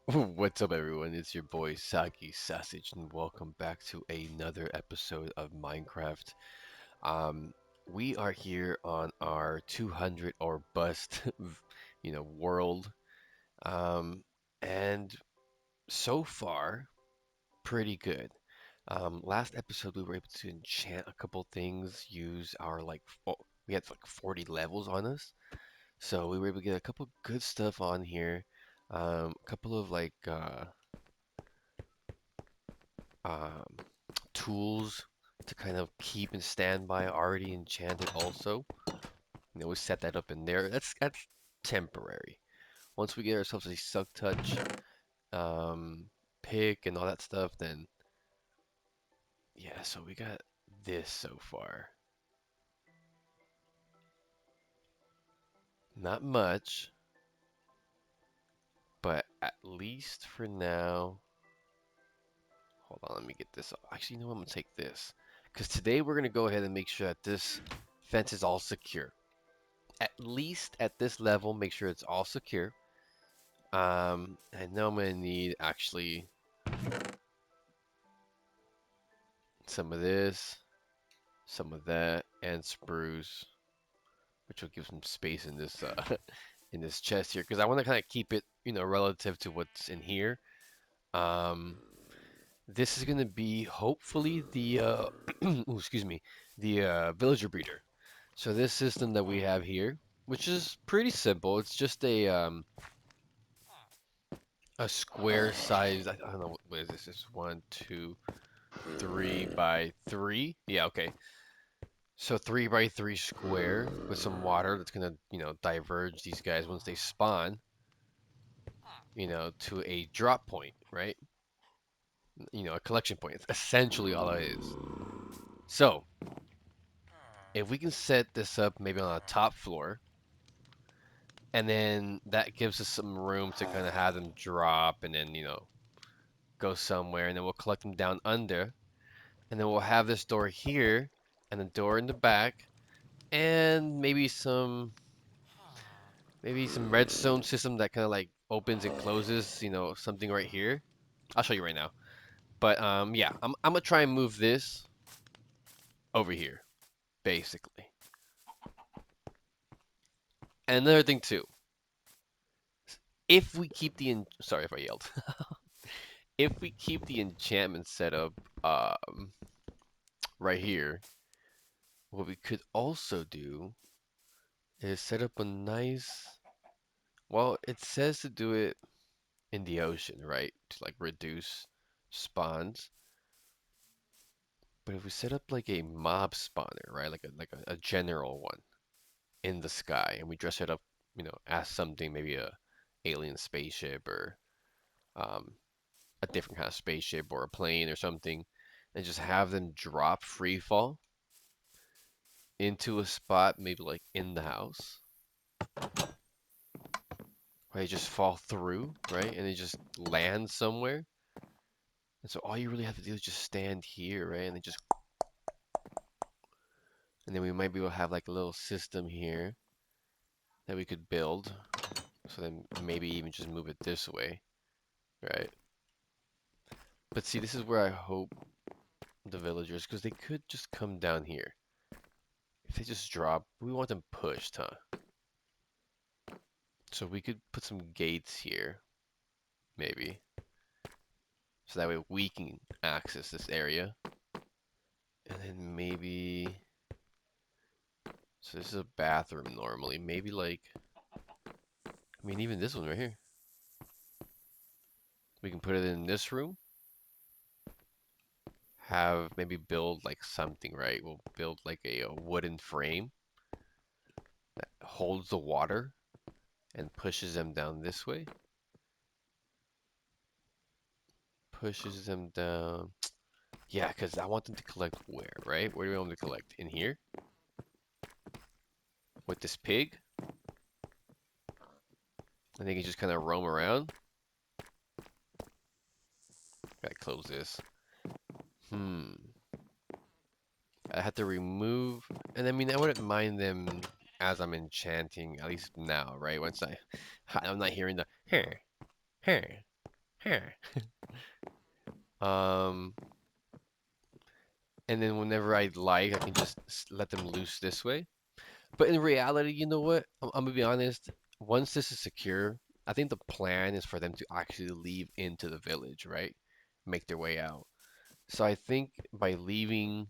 What's up, everyone? It's your boy Saki Sausage, and welcome back to another episode of Minecraft. Um, we are here on our 200 or bust, world. Um, and so far, pretty good. Last episode, we were able to enchant a couple things, use our we had like 40 levels on us, so we were able to get a couple good stuff on here. A couple of um, tools to kind of keep and stand by already enchanted also. We set that up in there. That's temporary. Once we get ourselves a suck touch, um, pick and all that stuff, then yeah, so we got this so far. Not much, but at least for now. Hold on, let me get this. Actually, you know what? I'm gonna take this. Because today we're gonna go ahead and make sure that this fence is all secure. At least at this level, make sure it's all secure. I know I'm gonna need actually some of this, some of that, and spruce, which will give some space in this in this chest here, because I want to kind of keep it, relative to what's in here. Um, this is gonna be hopefully the ooh, excuse me, the villager breeder. So this system that we have here, which is pretty simple, it's just a square size. I don't know what is this. It's 1, 2, 3 by 3. Yeah, okay. So 3 by 3 square with some water that's gonna, diverge these guys once they spawn, to a drop point, right? A collection point. It's essentially all it is. So if we can set this up maybe on a top floor, and then that gives us some room to kind of have them drop and then, go somewhere, and then we'll collect them down under, and then we'll have this door here and the door in the back, and maybe some redstone system that kind of like opens and closes, something right here. I'll show you right now. But yeah, I'm gonna try and move this over here, basically. And another thing too, if we keep sorry if I yelled. If we keep the enchantment set up right here, what we could also do is set up a nice. Well, it says to do it in the ocean, right? To like reduce spawns. But if we set up like a mob spawner, right? Like a general one in the sky, and we dress it up, as something, maybe a alien spaceship or um, a different kind of spaceship or a plane or something, and just have them drop free fall into a spot, maybe like in the house, where they just fall through, right? And they just land somewhere. And so all you really have to do is just stand here, right? And then we might be able to have like a little system here that we could build. So then maybe even just move it this way, right? But see, this is where I hope the villagers, because they could just come down here. If they just drop, we want them pushed, huh? So we could put some gates here, maybe. So that way we can access this area. And then maybe... So this is a bathroom normally. Maybe like... I mean, even this one right here. We can put it in this room. Have maybe build like something, right? We'll build like a wooden frame that holds the water and pushes them down this way. Pushes them down. Yeah, because I want them to collect where, right? Where do we want them to collect? In here? With this pig? And they can just kind of roam around? Gotta close this. Hmm. I have to remove... And I mean, I wouldn't mind them as I'm enchanting, at least now, right? Once I'm not hearing the... Here, here. Here. Um, and then whenever I like, I can just let them loose this way. But in reality, you know what? I'm gonna be honest. Once this is secure, I think the plan is for them to actually leave into the village, right? Make their way out. So I think by leaving,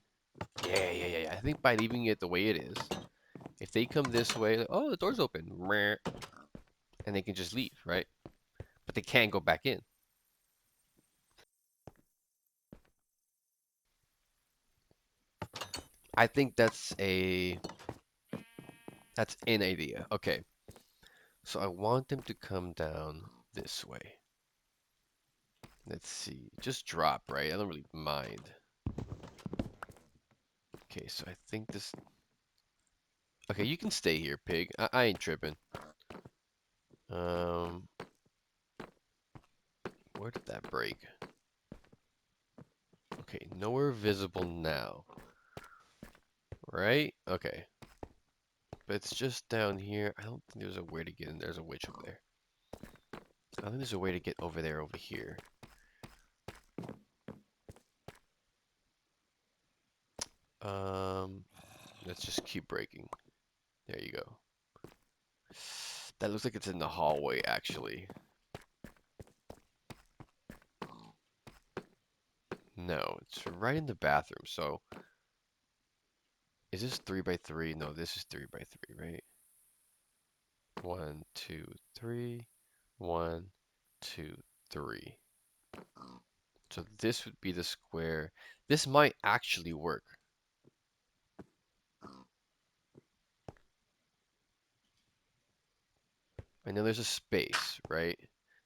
yeah. I think by leaving it the way it is, if they come this way, like, oh, the door's open, meh, and they can just leave, right? But they can't go back in. I think that's an idea. Okay, so I want them to come down this way. Let's see, just drop, right? I don't really mind. Okay, so I think this. Okay, you can stay here, pig. I ain't tripping. Um, where did that break? Okay, nowhere visible now. Right? Okay. But it's just down here. I don't think there's a way to get in. There's a witch over there. I don't think there's a way to get over there over here. Um, let's just keep breaking. There you go. That looks like it's in the hallway, actually. No, it's right in the bathroom. So, is this 3 by 3? No, this is 3 by 3, right? 1, 2, 3. 1, 2, 3. So this would be the square. This might actually work. I know there's a space, right?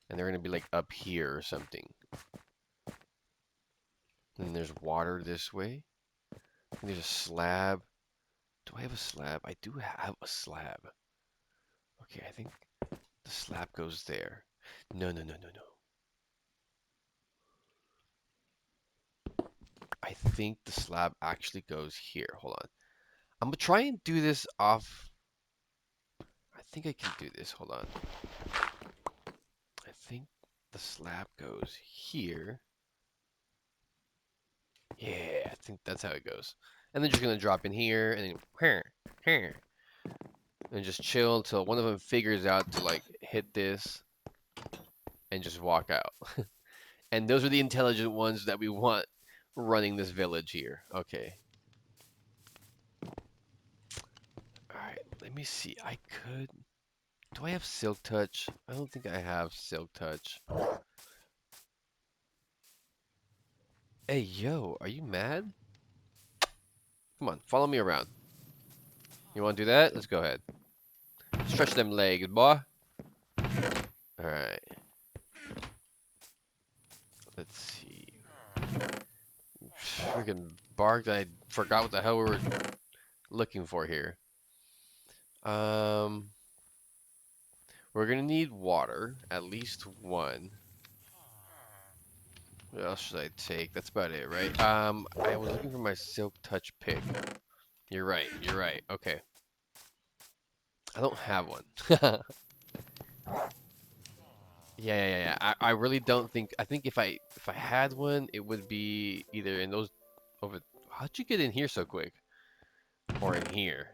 And they're gonna be like up here or something. And there's water this way. And there's a slab. Do I have a slab? I do have a slab. Okay, I think the slab goes there. No. I think the slab actually goes here. Hold on. I'm gonna try and do this off. I think I can do this. Hold on. I think the slab goes here. Yeah, I think that's how it goes. And then you're gonna drop in here and then and just chill until one of them figures out to like hit this and just walk out. And those are the intelligent ones that we want running this village here. Okay. Alright, let me see. I could. Do I have Silk Touch? I don't think I have Silk Touch. Hey, yo, are you mad? Come on, follow me around. You want to do that? Let's go ahead. Stretch them legs, boy. Alright. Let's see. Freaking barked. I forgot what the hell we were looking for here. Um, we're gonna need water, at least one. What else should I take? That's about it, right? I was looking for my Silk Touch pick. You're right. You're right. Okay. I don't have one. Yeah. I really don't think. I think if I had one, it would be either in those over. How'd you get in here so quick? Or in here?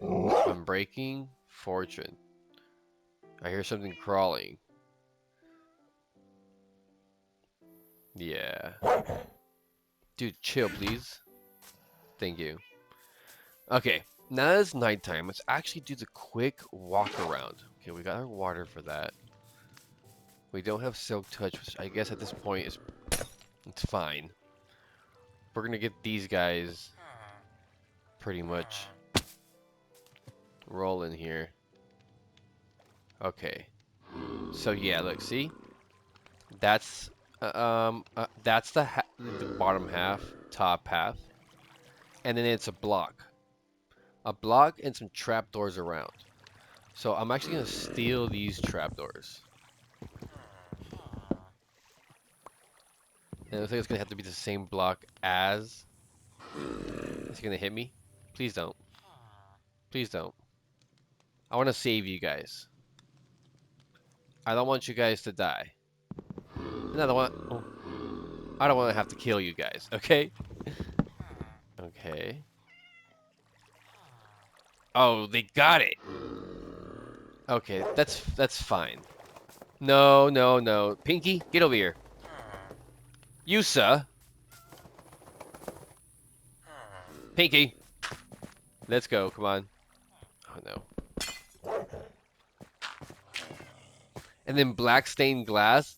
I'm breaking fortune. I hear something crawling. Yeah. Dude, chill, please. Thank you. Okay, now that it's nighttime, let's actually do the quick walk around. Okay, we got our water for that. We don't have Silk Touch, which I guess at this point is it's fine. We're gonna get these guys pretty much rolling here. Okay. So yeah, look, see? That's that's the bottom half, top half, and then it's a block and some trapdoors around. So I'm actually gonna steal these trapdoors. And I think it's gonna have to be the same block as. Is he gonna hit me? Please don't. Please don't. I want to save you guys. I don't want you guys to die. Another one. Oh, I don't want to have to kill you guys, okay? Okay. Oh, they got it. Okay, that's fine. No, no, no. Pinky, get over here. You, sir. Pinky, let's go. Come on. Oh no. And then black stained glass.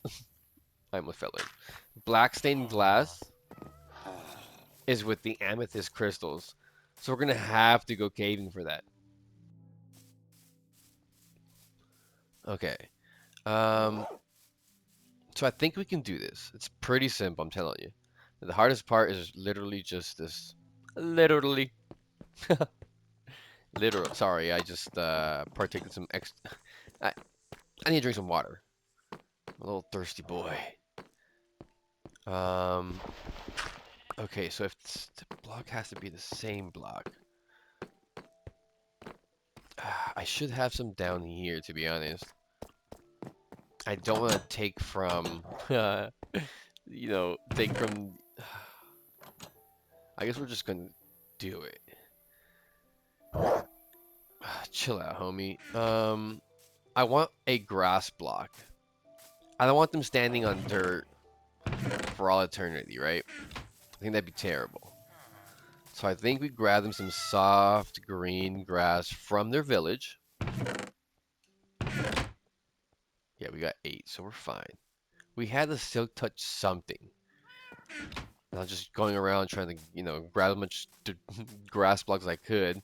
I almost fell in. Black stained glass is with the amethyst crystals. So we're gonna have to go caving for that. Okay. Um, so I think we can do this. It's pretty simple, I'm telling you. The hardest part is literally just this. Literally. Literal. Sorry, I just partook in some ex. I, I need to drink some water. I'm a little thirsty boy. Um. Okay, so if the block has to be the same block, I should have some down here, to be honest. I don't want to take from, take from. I guess we're just gonna do it. Chill out, homie. I want a grass block. I don't want them standing on dirt for all eternity, right? I think that'd be terrible. So I think we grab them some soft green grass from their village. Yeah, we got 8, so we're fine. We had to silk touch something. Not just going around trying to, grab as much grass blocks as I could.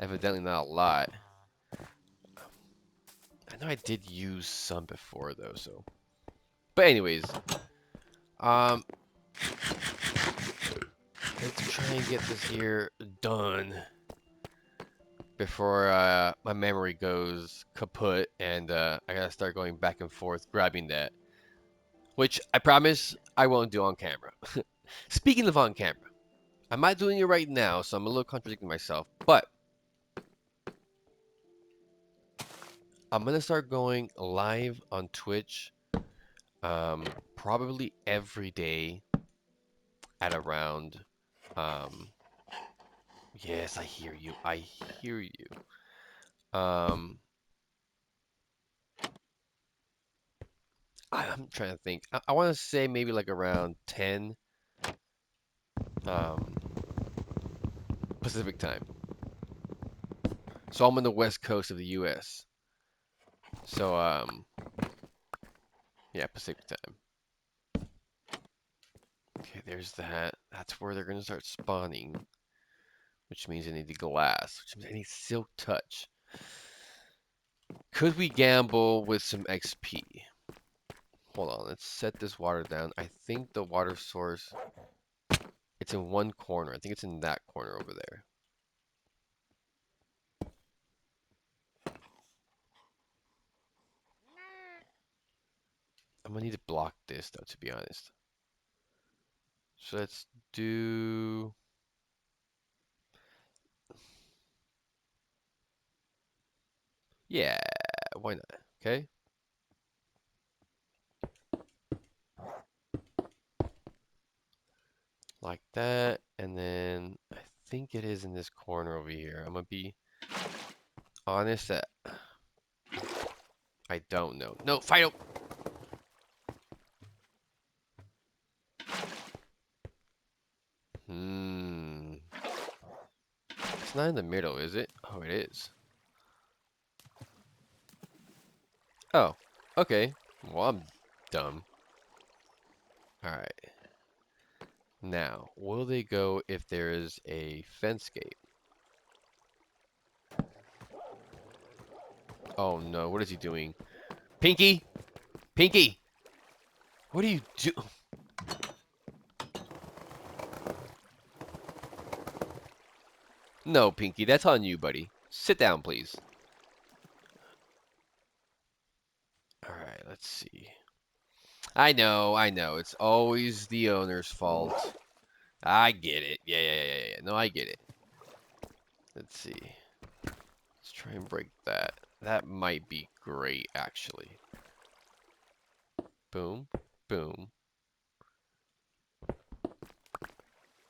Evidently not a lot. I know I did use some before though, so. But anyways, um, let's try and get this here done before my memory goes kaput and I gotta start going back and forth grabbing that. Which I promise I won't do on camera. Speaking of on camera, I'm not doing it right now, so I'm a little contradicting myself, but I'm gonna start going live on Twitch, probably every day at around, um, yes, I hear you, I hear you. Um, I'm trying to think. I want to say maybe like around 10, um, Pacific time. So I'm on the west coast of the U.S. So, yeah, Pacific time. Okay, there's that. That's where they're gonna start spawning, which means I need the glass, which means I need silk touch. Could we gamble with some XP? Hold on, let's set this water down. I think the water source, it's in one corner. I think it's in that corner over there. I'm gonna need to block this though, to be honest. So let's do... Yeah, why not? Okay. Like that, and then I think it is in this corner over here. I'm gonna be honest that I don't know. No, Fido! Hmm. It's not in the middle, is it? Oh, it is. Oh, okay. Well, I'm dumb. Alright. Now, will they go if there is a fence gate? Oh no, what is he doing? Pinky! Pinky! What do you do? No, Pinky, that's on you, buddy. Sit down, please. Alright, let's see. I know. It's always the owner's fault. I get it. Yeah. No, I get it. Let's see. Let's try and break that. That might be great, actually. Boom. Boom.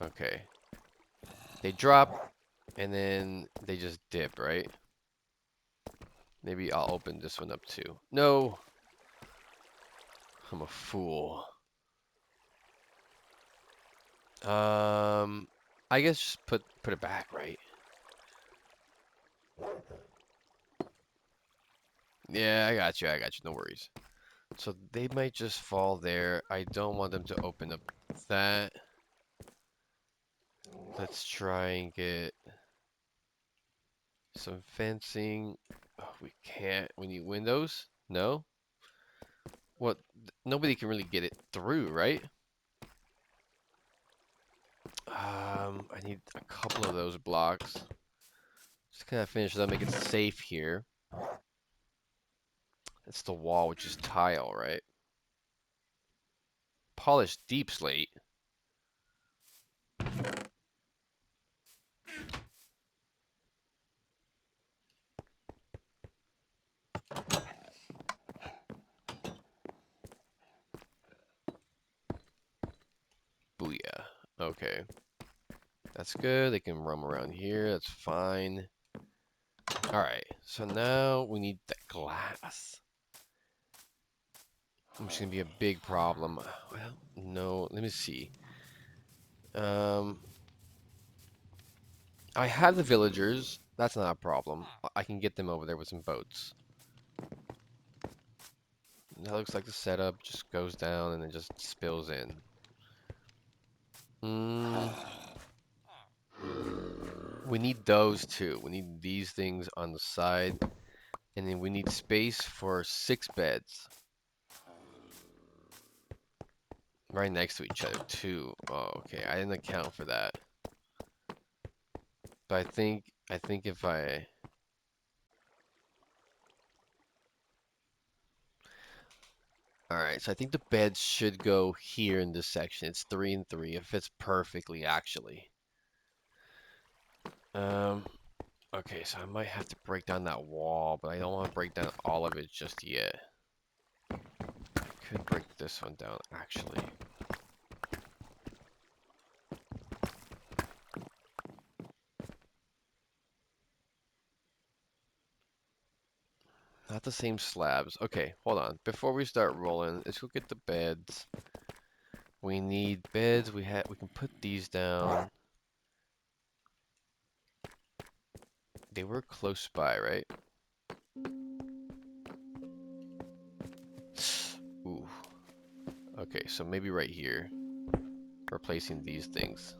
Okay. They drop, and then they just dip, right? Maybe I'll open this one up too. No! I'm a fool. I guess just put it back, right? Yeah, I got you. No worries. So they might just fall there. I don't want them to open up that. Let's try and get some fencing. Oh, we can't. We need windows? No? What? Nobody can really get it through, right? I need a couple of those blocks. Just kind of finish that, make it safe here. That's the wall, which is tile, right? Polished deep slate. Booyah. Okay. That's good. They can roam around here. That's fine. Alright. So now we need the glass. Which is going to be a big problem. Well, no. Let me see. I have the villagers. That's not a problem. I can get them over there with some boats. That looks like the setup just goes down and then just spills in. We need those too. We need these things on the side. And then we need space for 6 beds. Right next to each other too. Oh, okay. I didn't account for that. But I think if I... Alright, so I think the beds should go here in this section. It's 3 and 3. It fits perfectly, actually. Okay, so I might have to break down that wall, but I don't want to break down all of it just yet. Could break this one down, actually. Not the same slabs. Okay, hold on. Before we start rolling, let's go get the beds. We need beds. We can put these down. They were close by, right? Ooh. Okay, so maybe right here. Replacing these things.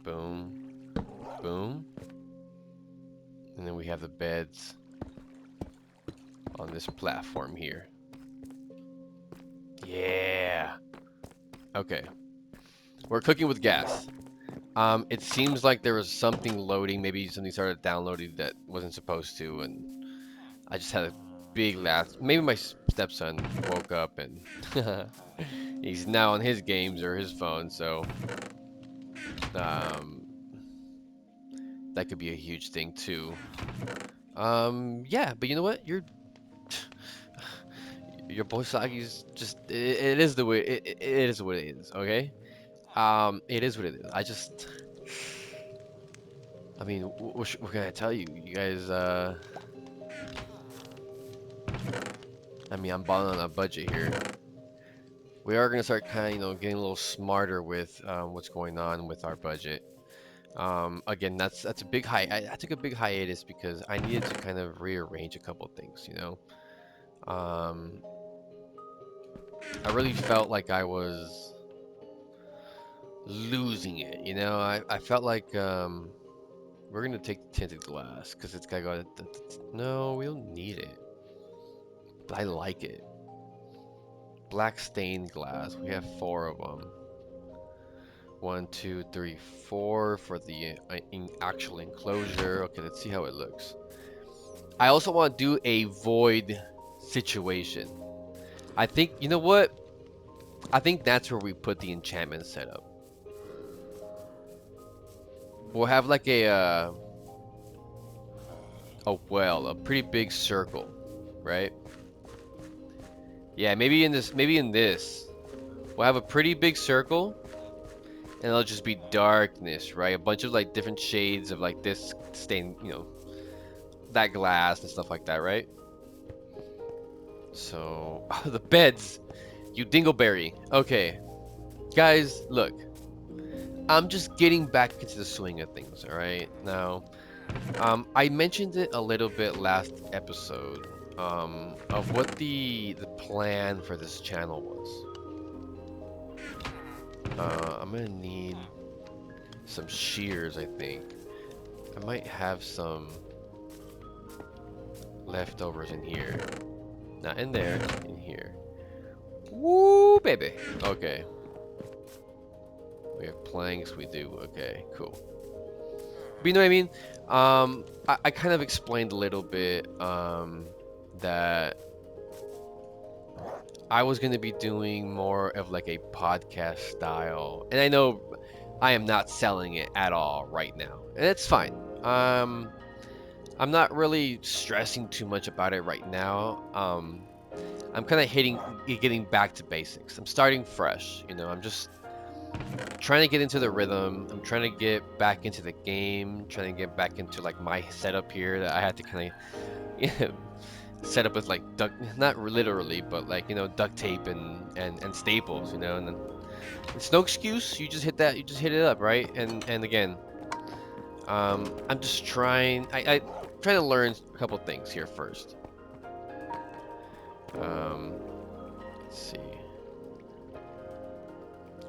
Boom. Boom. And then we have the beds on this platform here. Yeah. Okay. We're cooking with gas. It seems like there was something loading. Maybe something started downloading that wasn't supposed to, and I just had a big laugh. Maybe my stepson woke up and he's now on his games or his phone, so um, that could be a huge thing too. Yeah, but you know what? Your boy Sagi's just it is the way it is what it is. Okay. It is what it is. I mean, what can I tell you? You guys, I mean, I'm balling on a budget here. We are gonna start kind of, getting a little smarter with what's going on with our budget. Again, that's a big I took a big hiatus because I needed to kind of rearrange a couple things, I really felt like I was losing it, I felt like we're gonna take the tinted glass because it's gotta go. No, we don't need it, but I like it. Black stained glass. We have 4 of them. 1, 2, 3, 4 for the actual enclosure. Okay, let's see how it looks. I also want to do a void situation. I think, you know what? I think that's where we put the enchantment setup. We'll have like a well, a pretty big circle, right? Yeah, maybe in this. We'll have a pretty big circle, and it'll just be darkness, right? A bunch of like different shades of like this stain, that glass and stuff like that, right? So, the beds, you dingleberry. Okay, guys, look, I'm just getting back into the swing of things, all right? Now, I mentioned it a little bit last episode, of what the plan for this channel was. I'm gonna need some shears, I think. I might have some leftovers in here. Not in there, in here. Woo, baby. Okay. We have planks, we do. Okay, cool. But you know what I mean? I kind of explained a little bit, that I was going to be doing more of like a podcast style. And I know I am not selling it at all right now. And it's fine. Um, I'm not really stressing too much about it right now. I'm kind of getting back to basics. I'm starting fresh. I'm just trying to get into the rhythm. I'm trying to get back into the game. Trying to get back into like my setup here that I had to kind of set up with like duct, not literally, but like duct tape and staples. And then it's no excuse. You just hit that. You just hit it up, right? And again, I'm just I trying to learn a couple things here first. Um, let's see.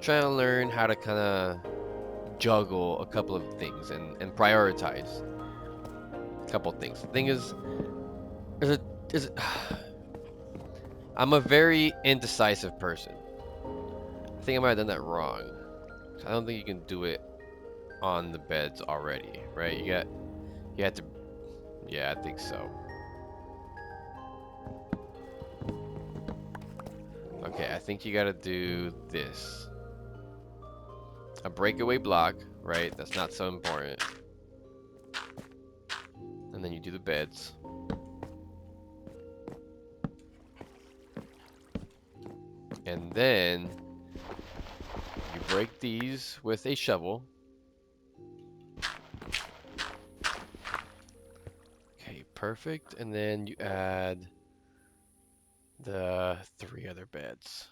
Trying to learn how to kind of juggle a couple of things and prioritize a couple of things. The thing is, there's a, there's a, I'm a very indecisive person. I think I might have done that wrong. I don't think you can do it on the beds already, right? You have to, yeah, I think so. Okay, I think you gotta do this. A breakaway block, right? That's not so important. And then you do the beds. And then you break these with a shovel. Okay, perfect. And then you add the 3 other beds.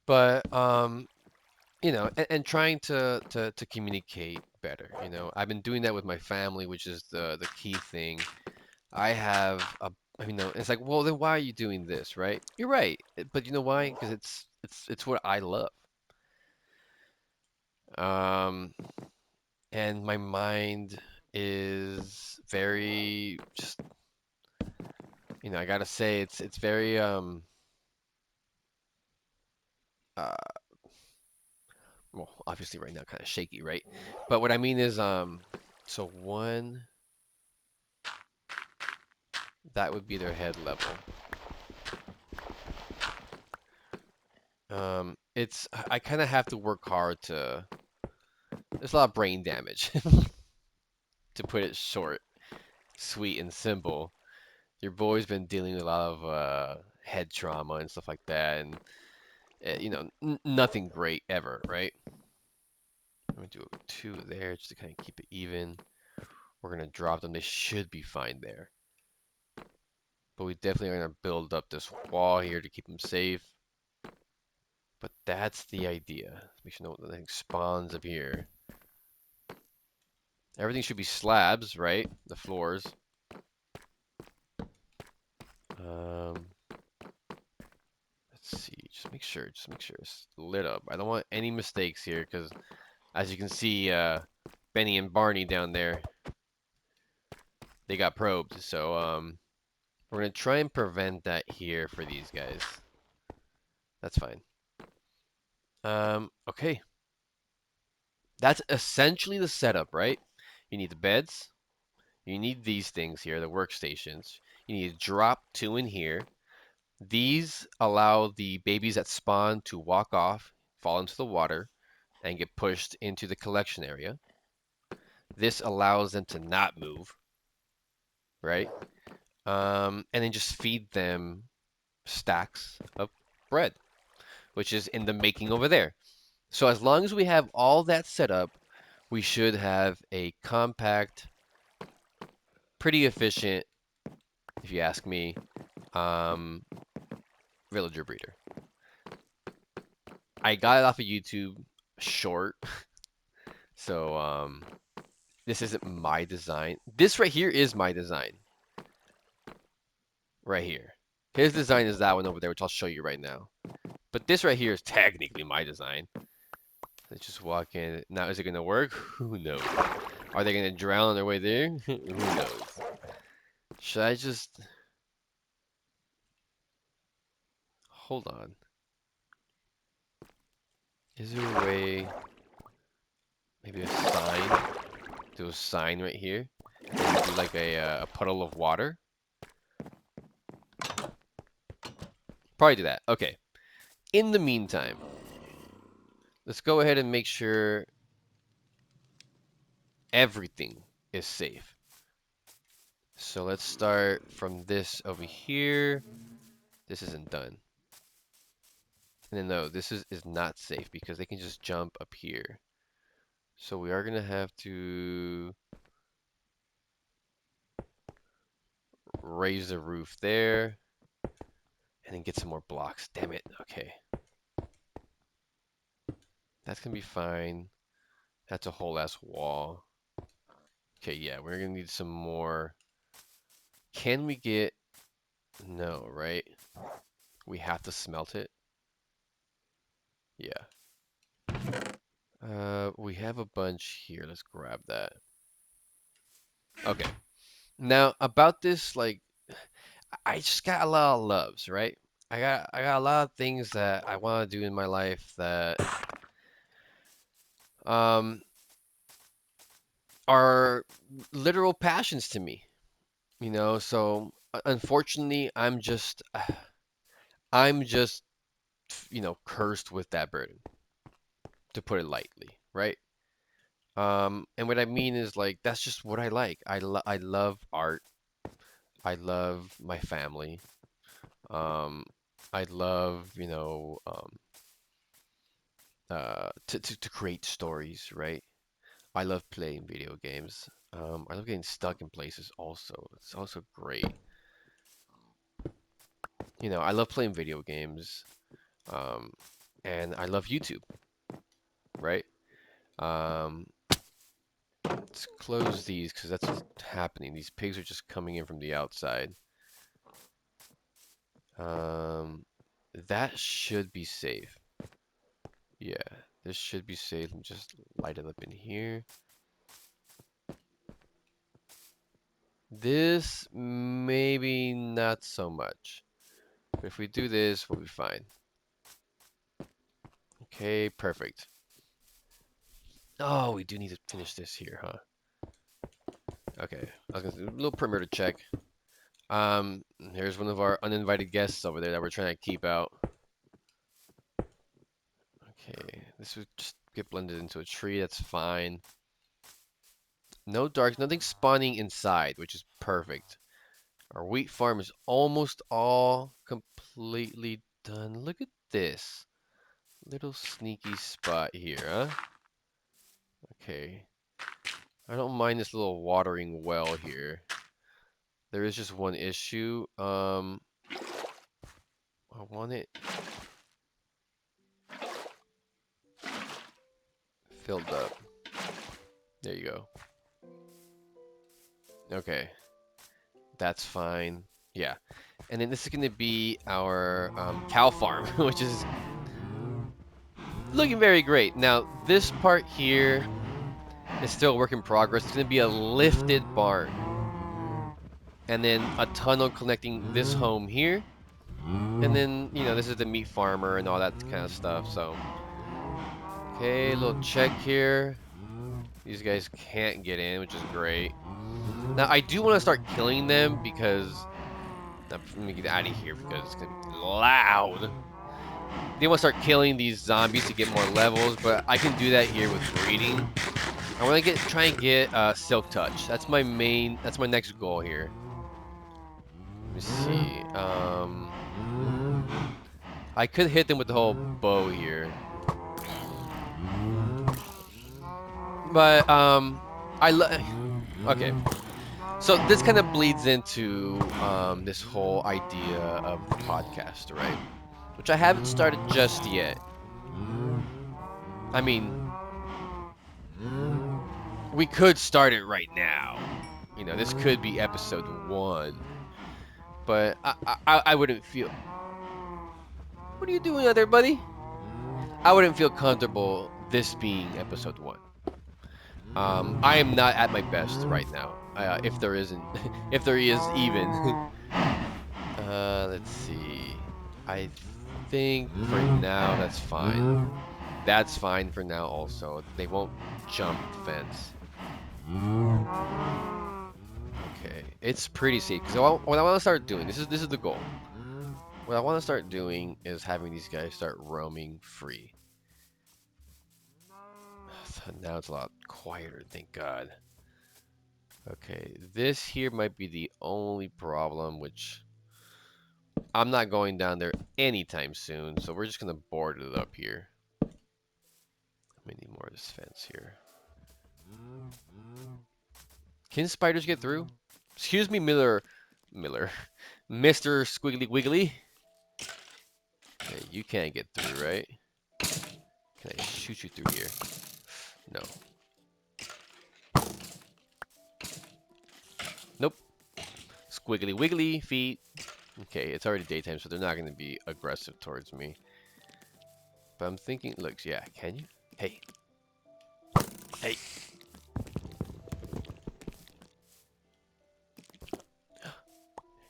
But and trying to communicate better. I've been doing that with my family, which is the key thing. I have a, it's like, well, then why are you doing this, right? You're right, but you know why? Because it's what I love. Um, and my mind is very just, I gotta say it's very uh well, obviously right now kind of shaky, right? But what I mean is so one, that would be their head level. It's I kind of have to work hard to. There's a lot of brain damage, to put it short, sweet, and simple. Your boy's been dealing with a lot of head trauma and stuff like that, and nothing great ever, right? I'm gonna do 2 there just to kind of keep it even. We're gonna drop them. They should be fine there, but we definitely are gonna build up this wall here to keep them safe. But that's the idea. Make sure nothing spawns up here. Everything should be slabs, right? The floors. Um, let's see. Just make sure. Just make sure it's lit up. I don't want any mistakes here because, as you can see, Benny and Barney down there, they got probed. So we're gonna try and prevent that here for these guys. That's fine. Okay. That's essentially the setup, right? You need the beds. You need these things here, the workstations. You need to drop 2 in here. These allow the babies that spawn to walk off, fall into the water, and get pushed into the collection area. This allows them to not move, right? And then just feed them stacks of bread, which is in the making over there. So as long as we have all that set up, we should have a compact, pretty efficient, if you ask me, um, villager breeder. I got it off of YouTube short, so this isn't my design. This right here is my design. Right here. His design is that one over there, which I'll show you right now. But this right here is technically my design. Let's just walk in. Now, is it going to work? Who knows? Are they going to drown on their way there? Who knows? Should I just... Hold on. Is there a way... Maybe a sign? Do a sign right here? Maybe do like a puddle of water? Probably do that. Okay. In the meantime, let's go ahead and make sure everything is safe. So let's start from this over here. This isn't done. And then no, this is not safe because they can just jump up here. So we are gonna have to raise the roof there and then get some more blocks. Damn it. Okay. That's gonna be fine. That's a whole ass wall. Okay, yeah, we're gonna need some more. Can we get... No, right? We have to smelt it. Yeah. We have a bunch here. Let's grab that. Okay. Now, about this, like, I just got a lot of loves, right? I got a lot of things that I want to do in my life that um are literal passions to me, you know? So, unfortunately, I'm just, you know, cursed with that burden, to put it lightly, right? And what I mean is like that's just what I like. I love art. I love my family. Um, I love, you know, to create stories, right? I love playing video games. I love getting stuck in places also. It's also great. You know, I love playing video games. Um, and I love YouTube, right? Um, let's close these because that's what's happening. These pigs are just coming in from the outside. Um, that should be safe. Yeah, this should be safe. Let me just light it up in here. This, maybe not so much. But if we do this, we'll be fine. Okay, perfect. Oh, we do need to finish this here, huh? Okay, I was gonna do a little perimeter check. Here's one of our uninvited guests over there that we're trying to keep out. Okay, this would just get blended into a tree. That's fine. No darks, nothing spawning inside, which is perfect. Our wheat farm is almost all completely done. Look at this little sneaky spot here, huh? Okay. I don't mind this little watering well here. There is just one issue. I want it filled up. There you go. Okay. That's fine. Yeah. And then this is going to be our cow farm, which is looking very great. Now, this part here is still a work in progress. It's going to be a lifted barn. And then a tunnel connecting this home here. And then, you know, this is the meat farmer and all that kind of stuff. So, okay, a little check here. These guys can't get in, which is great. Now, I do want to start killing them because... Let me get out of here because it's going to be loud. They want to start killing these zombies to get more levels, but I can do that here with breeding. I want to try and get Silk Touch. That's my next goal here. Let me see. I could hit them with the whole bow here, but okay. So this kind of bleeds into this whole idea of the podcast, right? Which I haven't started just yet. I mean, we could start it right now. You know, this could be episode 1, but I wouldn't feel. What are you doing out there, buddy? I wouldn't feel comfortable this being episode 1. I am not at my best right now. If there isn't, if there is even. Let's see. I think for now that's fine. That's fine for now also. They won't jump the fence. Okay, it's pretty safe because what I want to start doing, this is the goal. What I want to start doing is having these guys start roaming free. So now it's a lot quieter, thank God. Okay, this here might be the only problem, which I'm not going down there anytime soon, so we're just gonna board it up here. We need more of this fence here. Can spiders get through? Excuse me, Mr. Squiggly Wiggly. Okay, you can't get through, right? Can I shoot you through here? No. Nope. Squiggly Wiggly feet. Okay, it's already daytime, so they're not going to be aggressive towards me. But I'm thinking, look, yeah, can you? Hey. Hey.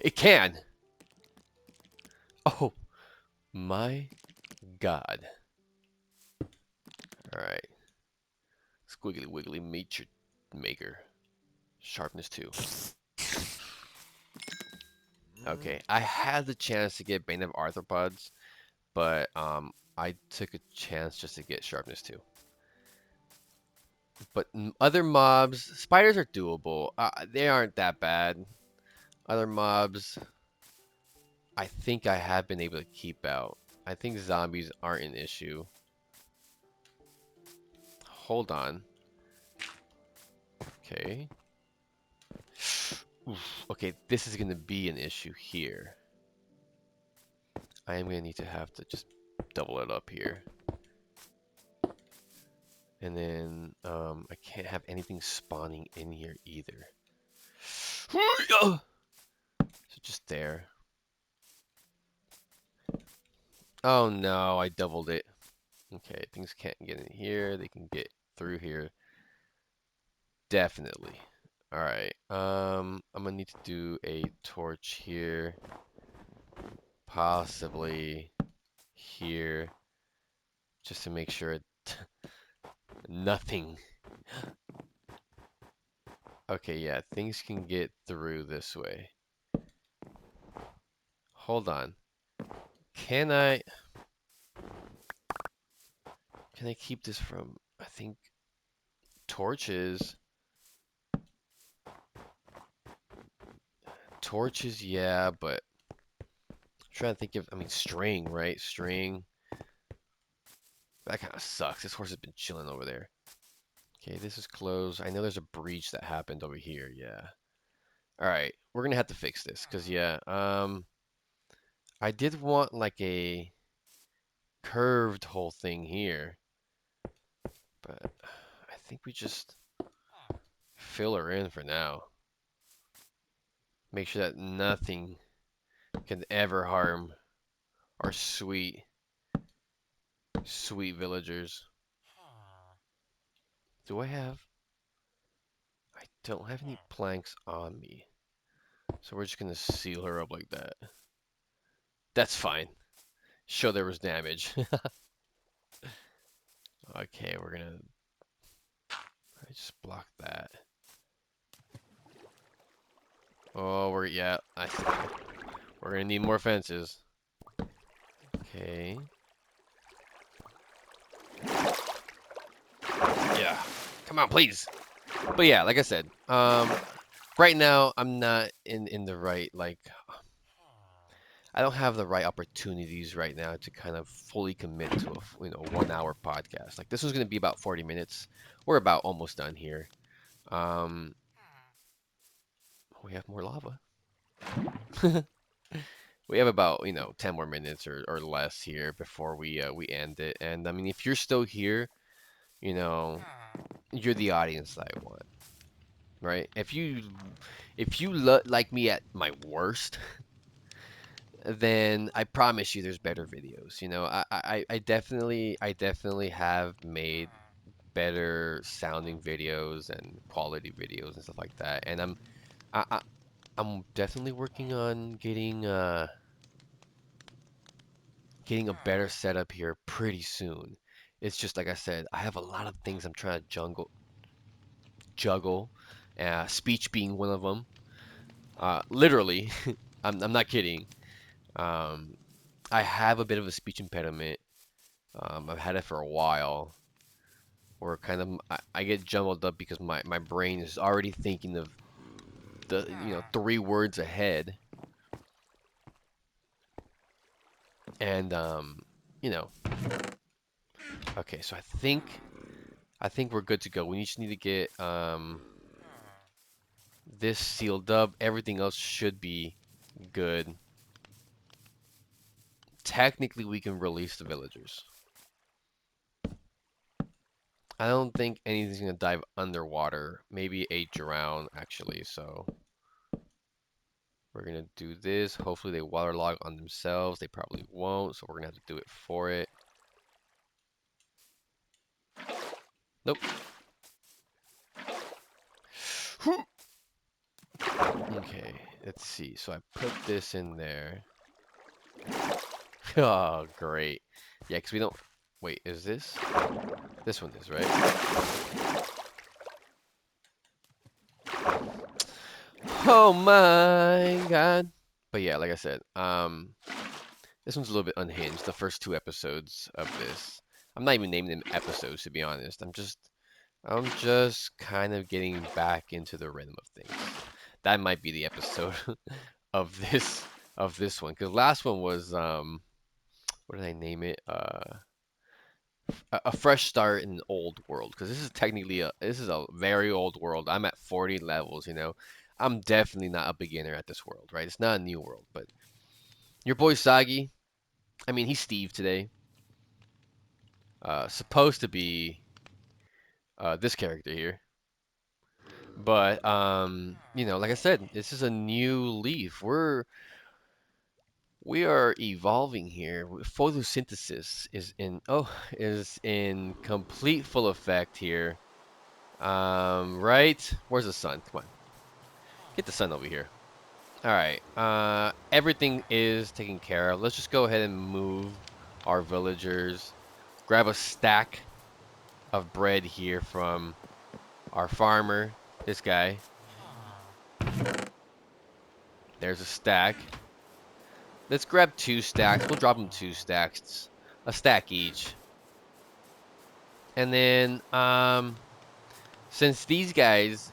It can! Oh, my God. Alright. Squiggly Wiggly, meet your maker. Sharpness 2. Okay, I had the chance to get Bane of Arthropods, but I took a chance just to get Sharpness 2. But other mobs, spiders are doable. They aren't that bad. Other mobs, I think I have been able to keep out. I think zombies aren't an issue. Hold on. Okay. Oof. Okay, this is going to be an issue here. I am going to need to have to just double it up here. And then I can't have anything spawning in here either. So just there. Oh no, I doubled it. Okay, things can't get in here. They can get through here. Definitely. Alright. I'm gonna need to do a torch here. Possibly here. Just to make sure nothing. Okay, yeah, things can get through this way. Hold on. Can I keep this from, I think, torches? Torches, yeah, but I'm trying to think of, I mean, string, right? String. That kind of sucks. This horse has been chilling over there. Okay, this is closed. I know there's a breach that happened over here, yeah. Alright, we're gonna have to fix this, because, yeah, I did want, like, a curved whole thing here. But I think we just fill her in for now. Make sure that nothing can ever harm our sweet villagers. Do I have? I don't have any planks on me. So we're just gonna seal her up like that. That's fine. Show there was damage. Okay, we're gonna just block that. Oh, yeah, we're gonna need more fences. Okay. Yeah. Come on, please. But yeah, like I said, right now I'm not in the right, like, I don't have the right opportunities right now to kind of fully commit to a 1 hour podcast. Like this was gonna be about 40 minutes. We're about almost done here. Um, we have more lava. We have about 10 more minutes or less here before we end it. And I mean, if you're still here, you know, you're the audience that I want, right? If you like me at my worst, then I promise you there's better videos. I definitely have made better sounding videos and quality videos and stuff like that. And I'm definitely working on getting a better setup here pretty soon. It's just like I said, I have a lot of things I'm trying to juggle, speech being one of them. Literally, I'm not kidding. Um, I have a bit of a speech impediment. I've had it for a while, where kind of I get jumbled up because my brain is already thinking of the 3 words ahead, and you know, okay, so I think we're good to go. We just need to get this sealed up. Everything else should be good. Technically, we can release the villagers. I don't think anything's gonna dive underwater. Maybe a drown, actually. So we're gonna do this. Hopefully they waterlog on themselves. They probably won't, so we're gonna have to do it for it. Nope. Okay, let's see. So I put this in there. Oh, great. Yeah, because we don't... Wait, is this? This one is, right? Oh my god. But yeah, like I said, this one's a little bit unhinged, the first 2 episodes of this. I'm not even naming them episodes, to be honest. I'm just kind of getting back into the rhythm of things. That might be the episode of this one. Because last one was what did I name it? A fresh start in an old world. Because this is a very old world. I'm at 40 levels, you know. I'm definitely not a beginner at this world, right? It's not a new world, but your boy Sagi, I mean, he's Steve today. Supposed to be this character here. But like I said, this is a new leaf. We are evolving here. Photosynthesis is in complete full effect here. Right? Where's the sun? Come on. Get the sun over here. All right. Everything is taken care of. Let's just go ahead and move our villagers. Grab a stack of bread here from our farmer. This guy. There's a stack. Let's grab 2 stacks. We'll drop them 2 stacks. A stack each. And then, since these guys,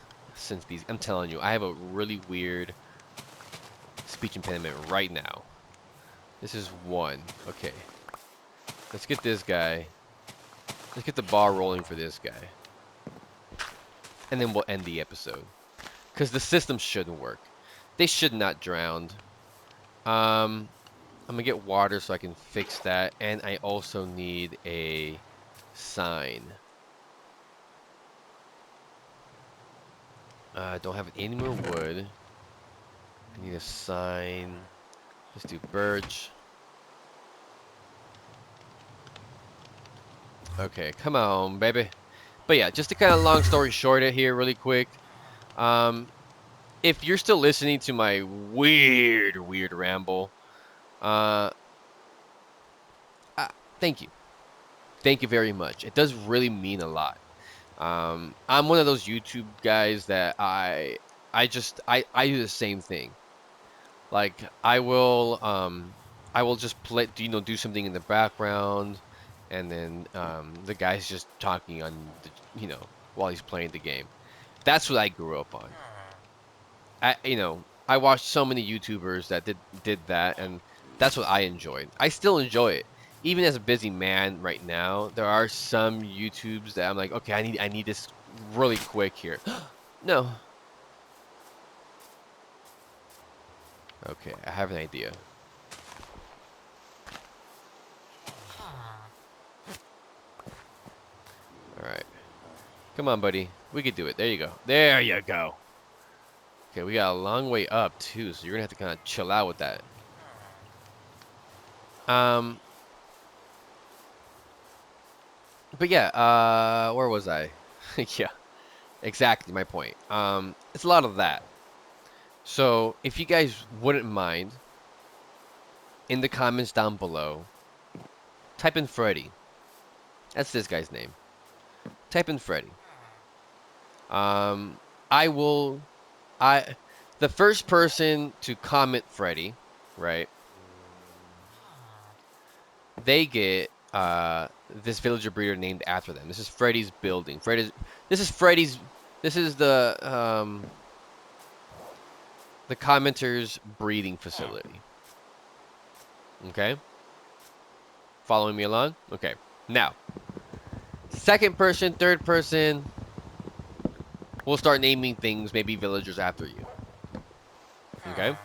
I'm telling you, I have a really weird speech impediment right now. This is one. Okay. Let's get this guy. Let's get the ball rolling for this guy. And then we'll end the episode. Because the system shouldn't work. They should not drown. I'm gonna get water so I can fix that. And I also need a sign. I don't have any more wood. I need a sign. Let's do birch. Okay, come on, baby. But yeah, just to kind of long story short it here really quick. Um, if you're still listening to my weird ramble, uh, uh, thank you. Thank you very much. It does really mean a lot. I'm one of those YouTube guys that I do the same thing. Like I will just play, do something in the background, and then the guy's just talking on while he's playing the game. That's what I grew up on. I watched so many YouTubers that did that, and That's what I enjoyed. I still enjoy it. Even as a busy man right now, there are some YouTubes that I'm like, okay, I need this really quick here. No. Okay, I have an idea. All right. Come on, buddy. We could do it. There you go. There you go. Okay, we got a long way up too, so you're gonna have to kind of chill out with that. But yeah, where was I? Yeah, exactly my point. It's a lot of that. So if you guys wouldn't mind, in the comments down below, type in Freddy. That's this guy's name. Type in Freddy. I will, I, the first person to comment Freddy, right? They get this villager breeder named after them. This is Freddy's building. This is Freddy's. This is the commenter's breeding facility. Okay, following me along. Okay, now second person, third person, we'll start naming things, maybe villagers after you. Okay.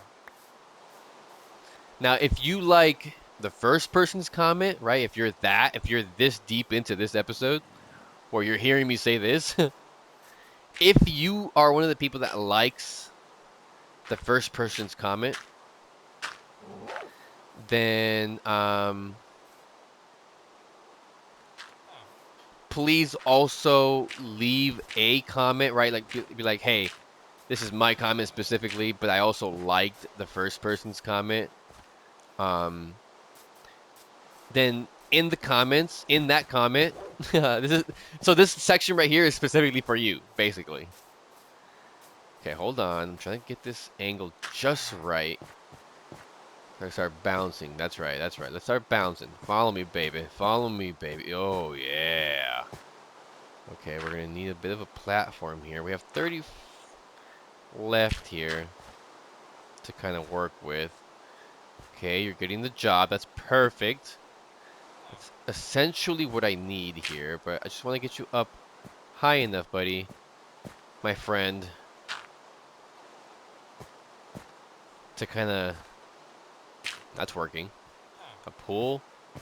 Now, if you like the first person's comment, right? If you're this deep into this episode, or you're hearing me say this, if you are one of the people that likes the first person's comment, then please also leave a comment, right? Like be like, hey, this is my comment specifically, but I also liked the first person's comment. Then in the comments, in that comment, this section right here is specifically for you, basically. Okay, hold on. I'm trying to get this angle just right. Let's start bouncing. That's right. That's right. Let's start bouncing. Follow me, baby. Follow me, baby. Oh, yeah. Okay, we're going to need a bit of a platform here. We have 30 left here to kind of work with. Okay, you're getting the job. That's perfect. That's essentially what I need here, but I just want to get you up high enough, buddy. My friend. To kind of... That's working. A pull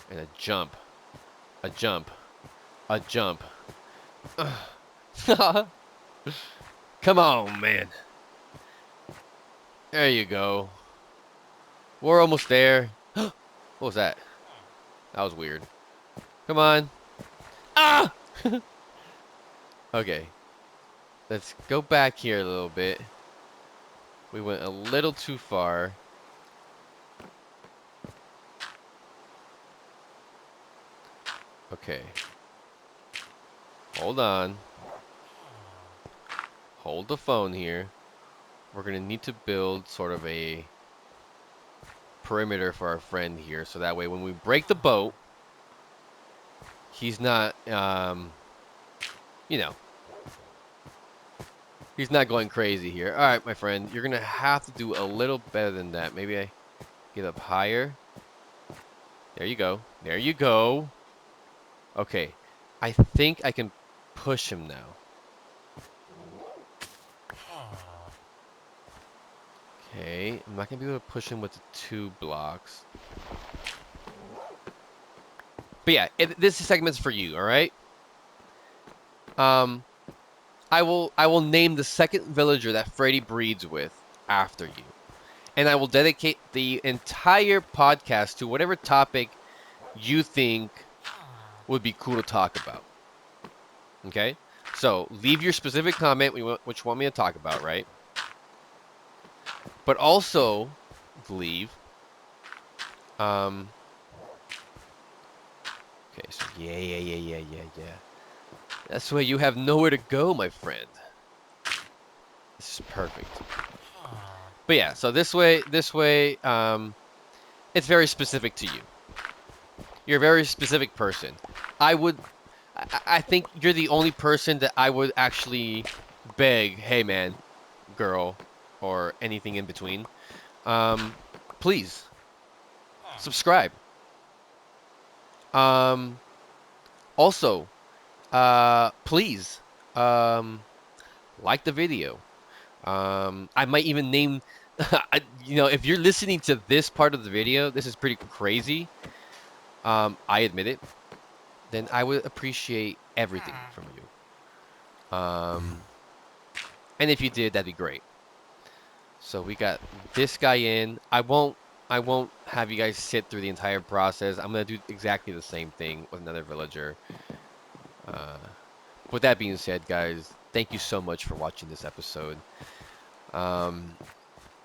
and a jump. A jump. A jump. Come on, man. There you go. We're almost there. What was that? That was weird. Come on. Ah! Okay. Let's go back here a little bit. We went a little too far. Okay. Hold on. Hold the phone here. We're going to need to build sort of a perimeter for our friend here, so that way when we break the boat, he's not, you know, he's not going crazy here. All right, my friend, you're going to have to do a little better than that. Maybe I get up higher. There you go. There you go. Okay. I think I can push him now. Okay. I'm not going to be able to push him with the 2 blocks. But yeah, this segment's for you, all right? I will name the second villager that Freddy breeds with after you. And I will dedicate the entire podcast to whatever topic you think would be cool to talk about. Okay? So, leave your specific comment which you want me to talk about, right? But also, leave... Okay, so yeah. That's why you have nowhere to go, my friend. This is perfect. But yeah, so this way, it's very specific to you. You're a very specific person. I think you're the only person that I would actually beg, hey man, girl, or anything in between, please, subscribe. Um, Also, please, like the video. I might even name, if you're listening to this part of the video, this is pretty crazy. I admit it. Then I would appreciate everything from you. And if you did, that'd be great. So we got this guy in. I won't have you guys sit through the entire process. I'm gonna do exactly the same thing with another villager. Uh, with that being said, guys, thank you so much for watching this episode. Um,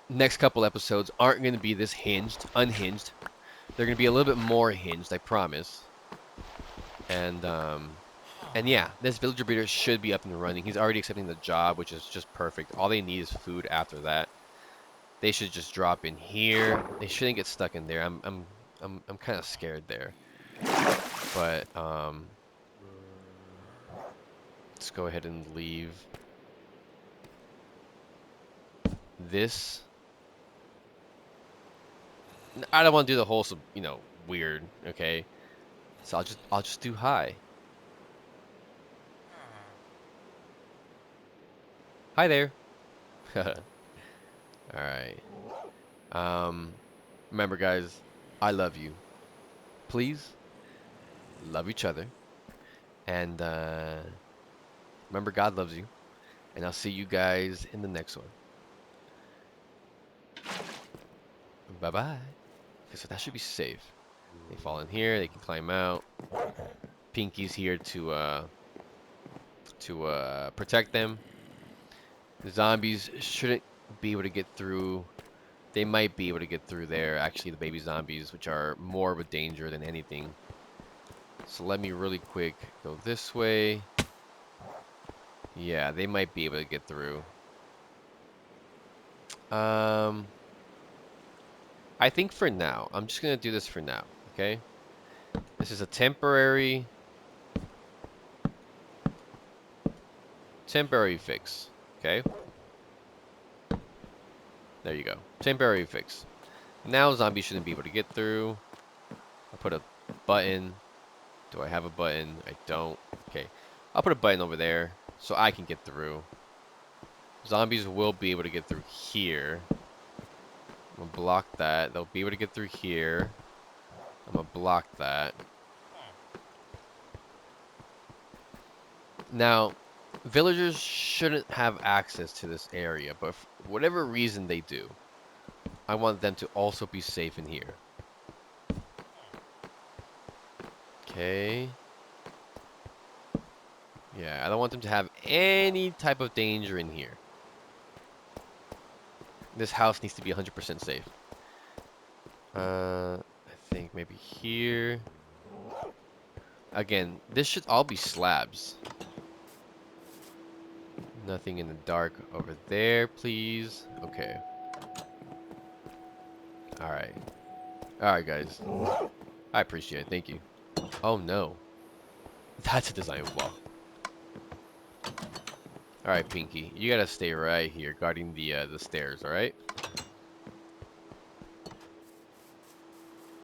Next couple episodes aren't going to be this unhinged. They're going to be a little bit more hinged, I promise. And yeah, this villager breeder should be up and running. He's already accepting the job, which is just perfect. All they need is food after that. They should just drop in here. They shouldn't get stuck in there. I'm kind of scared there. But let's go ahead and leave this. I don't want to do the whole, weird. Okay, so I'll just do high. Hi there. All right. Remember, guys, I love you. Please love each other, and remember, God loves you. And I'll see you guys in the next one. Bye bye. Okay, so that should be safe. They fall in here. They can climb out. Pinky's here to protect them. The zombies shouldn't be able to get through. They might be able to get through there. Actually, the baby zombies, which are more of a danger than anything. So let me really quick go this way. Yeah, they might be able to get through. I think for now, I'm just gonna do this for now, okay? This is a temporary fix, okay? There you go. Temporary fix. Now zombies shouldn't be able to get through. I'll put a button. Do I have a button? I don't. Okay. I'll put a button over there so I can get through. Zombies will be able to get through here. I'm gonna block that. They'll be able to get through here. I'm gonna block that. Now, villagers shouldn't have access to this area, but for whatever reason they do, I want them to also be safe in here. Okay. Yeah, I don't want them to have any type of danger in here. This house needs to be 100% safe. I think maybe here. Again, this should all be slabs. Nothing in the dark over there, please. Okay. Alright. Alright, guys. I appreciate it. Thank you. Oh, no. That's a design flaw. Alright, Pinky. You gotta stay right here, guarding the stairs, alright?